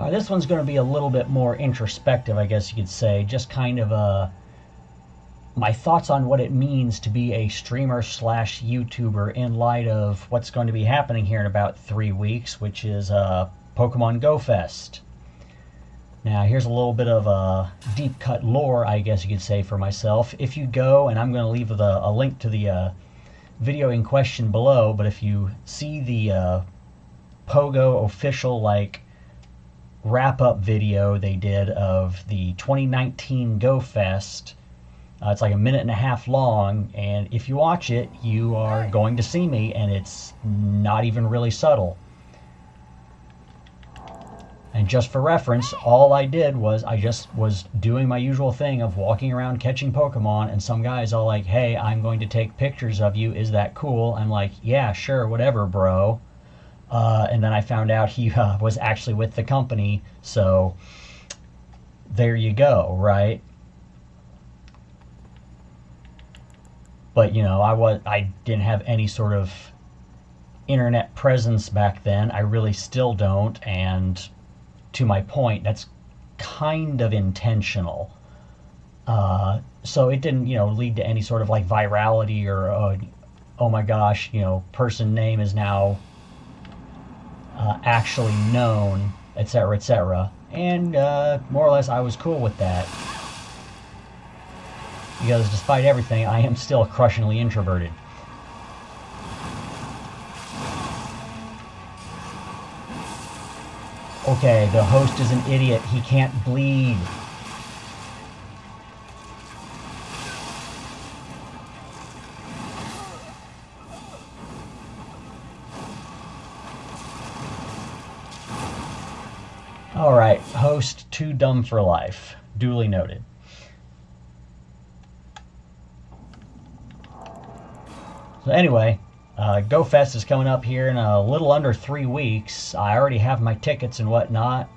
Alright, this one's going to be a little bit more introspective, I guess you could say. Just kind of my thoughts on what it means to be a streamer slash YouTuber in light of what's going to be happening here in about 3 weeks, which is Pokemon Go Fest. Now, here's a little bit of deep cut lore, I guess you could say, for myself. If you go, and I'm going to leave a link to the video in question below, but if you see the Pogo official, like, wrap-up video they did of the 2019 Go Fest, it's like 1.5 minutes long, and if you watch it, you are going to see me, and it's not even really subtle. And just for reference, all I did was I just was doing my usual thing of walking around catching Pokemon, and some guy's all like, hey, I'm going to take pictures of you, is that cool? I'm like, yeah, sure, whatever, bro. And then I found out he was actually with the company, so there you go, right? But, you know, I didn't have any sort of internet presence back then. I really still don't, and to my point, that's kind of intentional. So it didn't, you know, lead to any sort of like virality or, oh my gosh, you know, person name is now actually known, etc., etc. And more or less I was cool with that. Because despite everything, I am still crushingly introverted. Okay, the host is an idiot. He can't bleed. Alright, host too dumb for life. Duly noted. So anyway, Go Fest is coming up here in a little under 3 weeks. I already have my tickets and whatnot.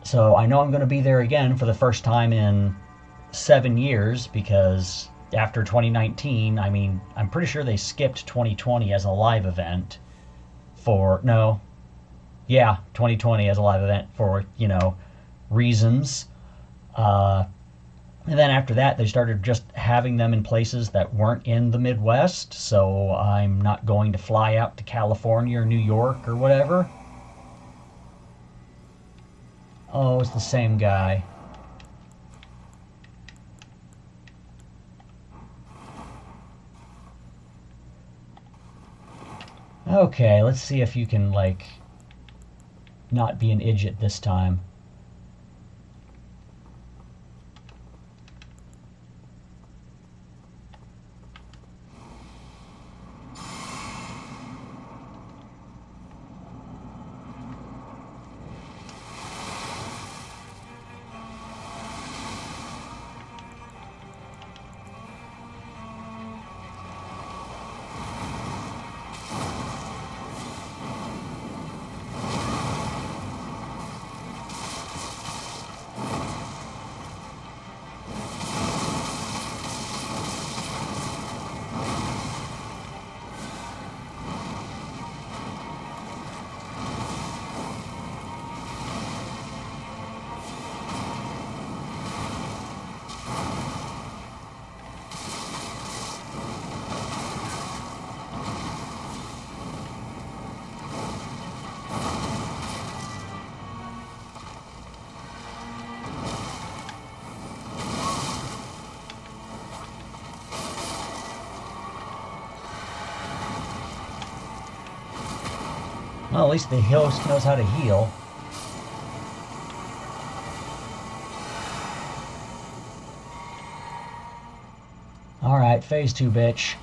So I know I'm going to be there again for the first time in 7 years, because after 2019, I mean, I'm pretty sure they skipped 2020 as a live event for, no, yeah, 2020 as a live event for, you know, reasons. And then after that, they started just having them in places that weren't in the Midwest, so I'm not going to fly out to California or New York or whatever. Oh, it's the same guy. Okay, let's see if you can, like, not be an idiot this time. Well, at least the host knows how to heal. Alright, phase 2, bitch.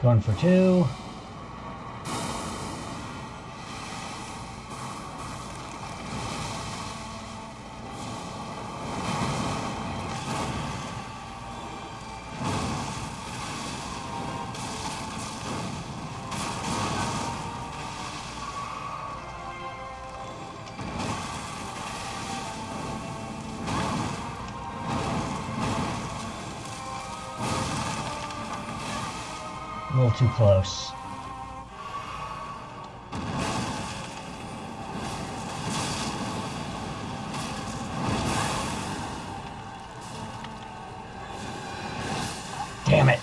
Going for 2. A little too close. Damn it.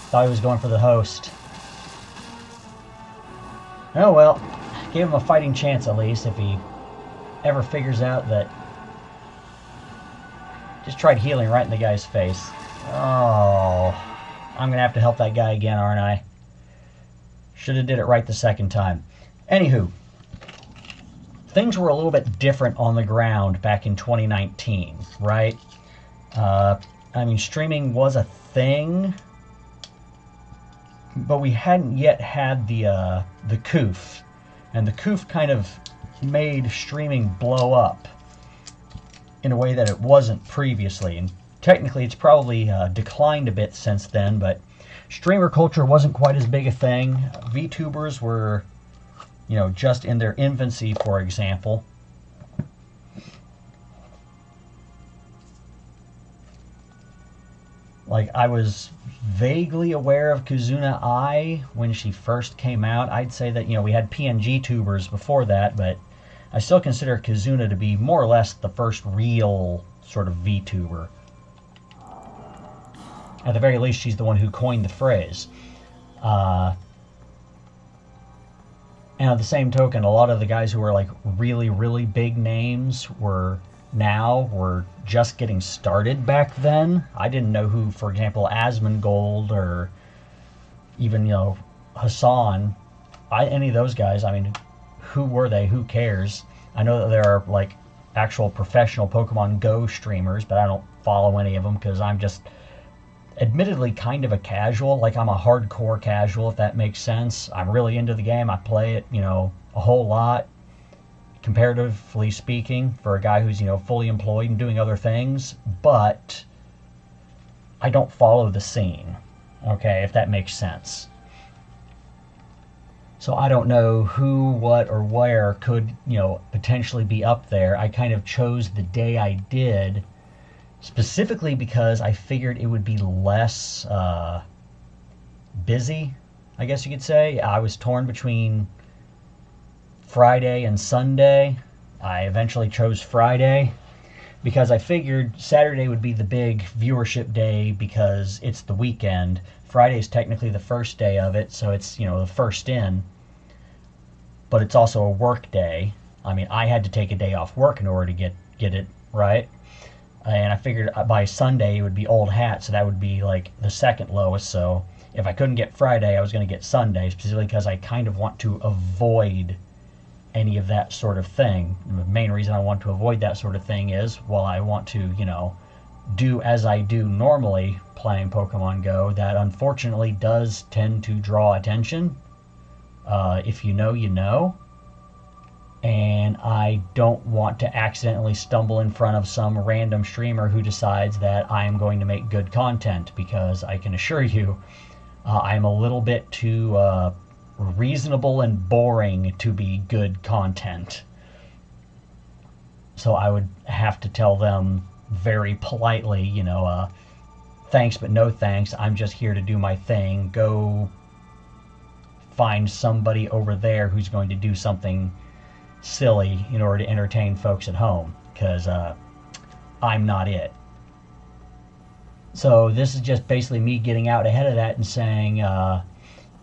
Thought he was going for the host. Oh well. Gave him a fighting chance at least if he ever figures out that... Just tried healing right in the guy's face. Oh... I'm going to have to help that guy again, aren't I? Should have did it right the second time. Anywho, things were a little bit different on the ground back in 2019, right? I mean, streaming was a thing, but we hadn't yet had the COOF. And the COOF kind of made streaming blow up in a way that it wasn't previously. And technically, it's probably declined a bit since then, but streamer culture wasn't quite as big a thing. VTubers were, you know, just in their infancy, for example. Like, I was vaguely aware of Kazuna Ai when she first came out. I'd say that, you know, we had PNG tubers before that, but I still consider Kazuna to be more or less the first real sort of VTuber. At the very least, she's the one who coined the phrase. And at the same token, a lot of the guys who were like really, really big names were just getting started back then. I didn't know who, for example, Asmongold or even, you know, Hassan, any of those guys. I mean, who were they? Who cares? I know that there are like actual professional Pokemon Go streamers, but I don't follow any of them because I'm just admittedly kind of a casual. Like, I'm a hardcore casual, if that makes sense. I'm really into the game. I play it, you know, a whole lot, comparatively speaking, for a guy who's, you know, fully employed and doing other things. But I don't follow the scene, okay, if that makes sense. So I don't know who, what, or where could, you know, potentially be up there. I kind of chose the day I did specifically because I figured it would be less busy, I guess you could say. I was torn between Friday and Sunday. I eventually chose Friday because I figured Saturday would be the big viewership day because it's the weekend. Friday's technically the first day of it, so it's, you know, the first in. But it's also a work day. I mean, I had to take a day off work in order to get it right. And I figured by Sunday it would be old hat, so that would be like the second lowest. So if I couldn't get Friday, I was going to get Sunday, specifically because I kind of want to avoid any of that sort of thing. And the main reason I want to avoid that sort of thing is, well, I want to, you know, do as I do normally playing Pokemon Go, that unfortunately does tend to draw attention. If you know, you know. And I don't want to accidentally stumble in front of some random streamer who decides that I am going to make good content, because I can assure you I'm a little bit too reasonable and boring to be good content. So I would have to tell them very politely, you know, thanks but no thanks, I'm just here to do my thing. Go find somebody over there who's going to do something silly in order to entertain folks at home, because I'm not it. So this is just basically me getting out ahead of that and saying,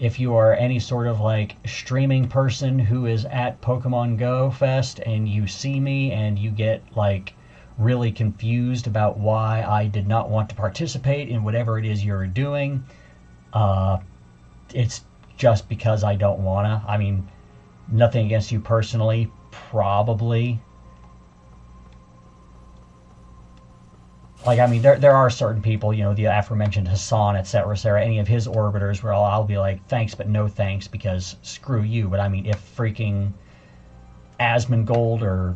if you are any sort of like streaming person who is at Pokemon Go Fest and you see me and you get like really confused about why I did not want to participate in whatever it is you're doing, it's just because I don't wanna. I mean, nothing against you personally, probably. like, I mean, there are certain people, you know, the aforementioned Hassan, etc., any of his orbiters, where I'll be like, thanks, but no thanks, because screw you. But I mean, if freaking Asmongold or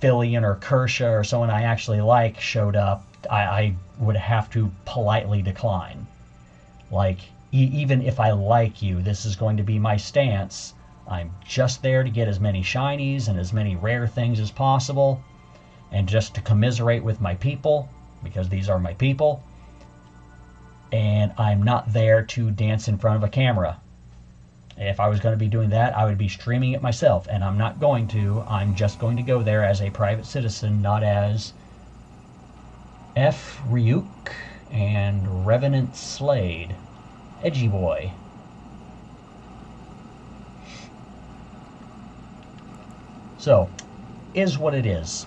Fillion or Kersha or someone I actually like showed up, I would have to politely decline. Like, even if I like you, this is going to be my stance. I'm just there to get as many shinies and as many rare things as possible, and just to commiserate with my people, because these are my people. And I'm not there to dance in front of a camera. If I was going to be doing that, I would be streaming it myself, and I'm not going to. I'm just going to go there as a private citizen, not as F. Ryuk and Revenant Slade. Edgy boy. So, is what it is.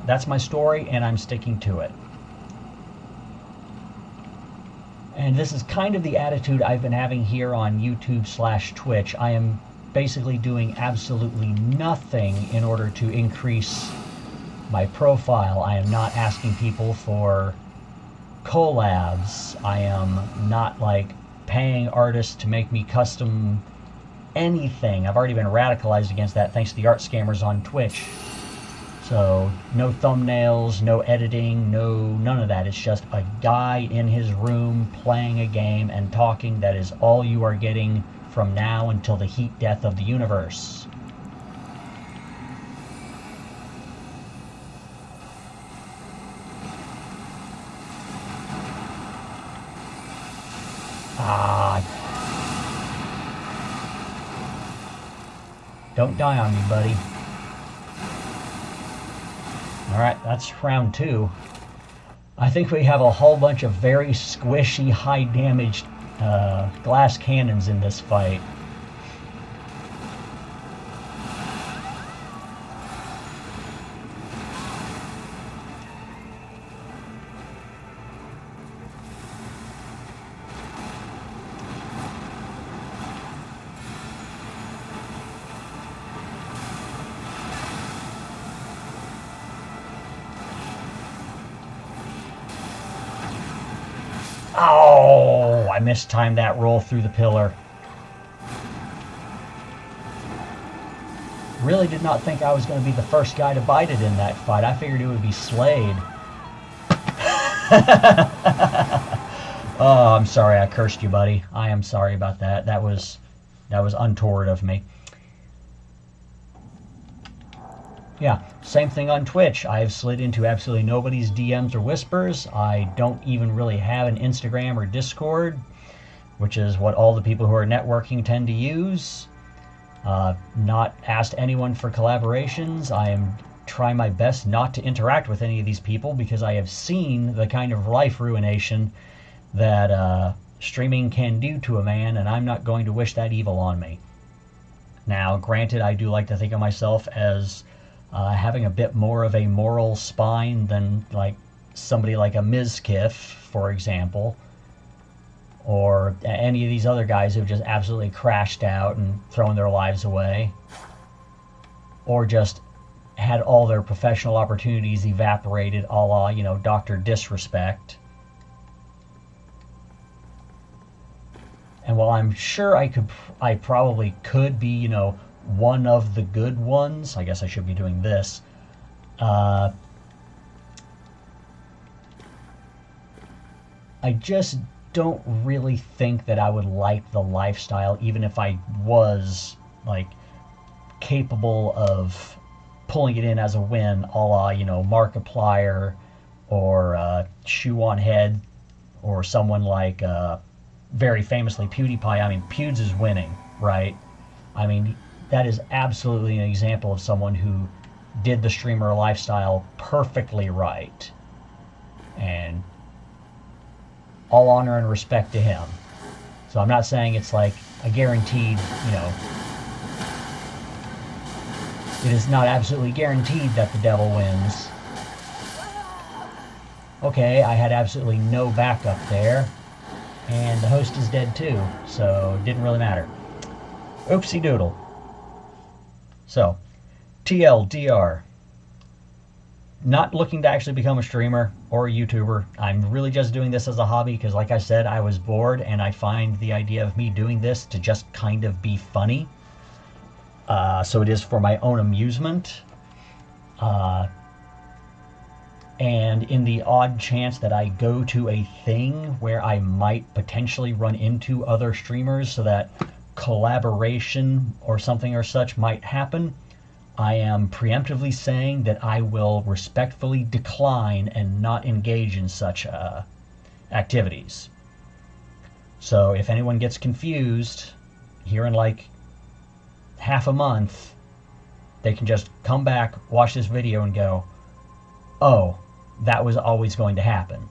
That's my story, and I'm sticking to it. And this is kind of the attitude I've been having here on YouTube/Twitch. I am basically doing absolutely nothing in order to increase my profile. I am not asking people for collabs. I am not like paying artists to make me custom anything. I've already been radicalized against that thanks to the art scammers on Twitch. So no thumbnails, no editing, none of that. It's just a guy in his room playing a game and talking. That is all you are getting from now until the heat death of the universe. Don't die on me, buddy. Alright, that's round 2. I think we have a whole bunch of very squishy, high-damaged glass cannons in this fight. Oh, I mistimed that roll through the pillar. Really did not think I was going to be the first guy to bite it in that fight. I figured it would be Slade. Oh, I'm sorry I cursed you, buddy. I am sorry about that. That was untoward of me. Yeah, same thing on Twitch. I have slid into absolutely nobody's DMs or whispers. I don't even really have an Instagram or Discord, which is what all the people who are networking tend to use. Not asked anyone for collaborations. I am trying my best not to interact with any of these people because I have seen the kind of life ruination that streaming can do to a man, and I'm not going to wish that evil on me. Now, granted, I do like to think of myself as having a bit more of a moral spine than like somebody like a Mizkif, for example, or any of these other guys who've just absolutely crashed out and thrown their lives away, or just had all their professional opportunities evaporated, a la, you know, Dr. Disrespect. And while I'm sure I probably could be, you know, one of the good ones, I guess I should be doing this. I just don't really think that I would like the lifestyle, even if I was like capable of pulling it in as a win, a la, you know, Markiplier or Shoe on Head, or someone like very famously PewDiePie. I mean, Pewds is winning, right? I mean, that is absolutely an example of someone who did the streamer lifestyle perfectly right. And all honor and respect to him. So I'm not saying it's like a guaranteed, you know, it is not absolutely guaranteed that the devil wins. Okay, I had absolutely no backup there. And the host is dead too, so it didn't really matter. Oopsie doodle. So, TLDR. Not looking to actually become a streamer or a YouTuber. I'm really just doing this as a hobby because, like I said, I was bored and I find the idea of me doing this to just kind of be funny. So it is for my own amusement. And in the odd chance that I go to a thing where I might potentially run into other streamers so that collaboration or something or such might happen, I am preemptively saying that I will respectfully decline and not engage in such activities. So if anyone gets confused, here in like half a month, they can just come back, watch this video, and go, oh, that was always going to happen.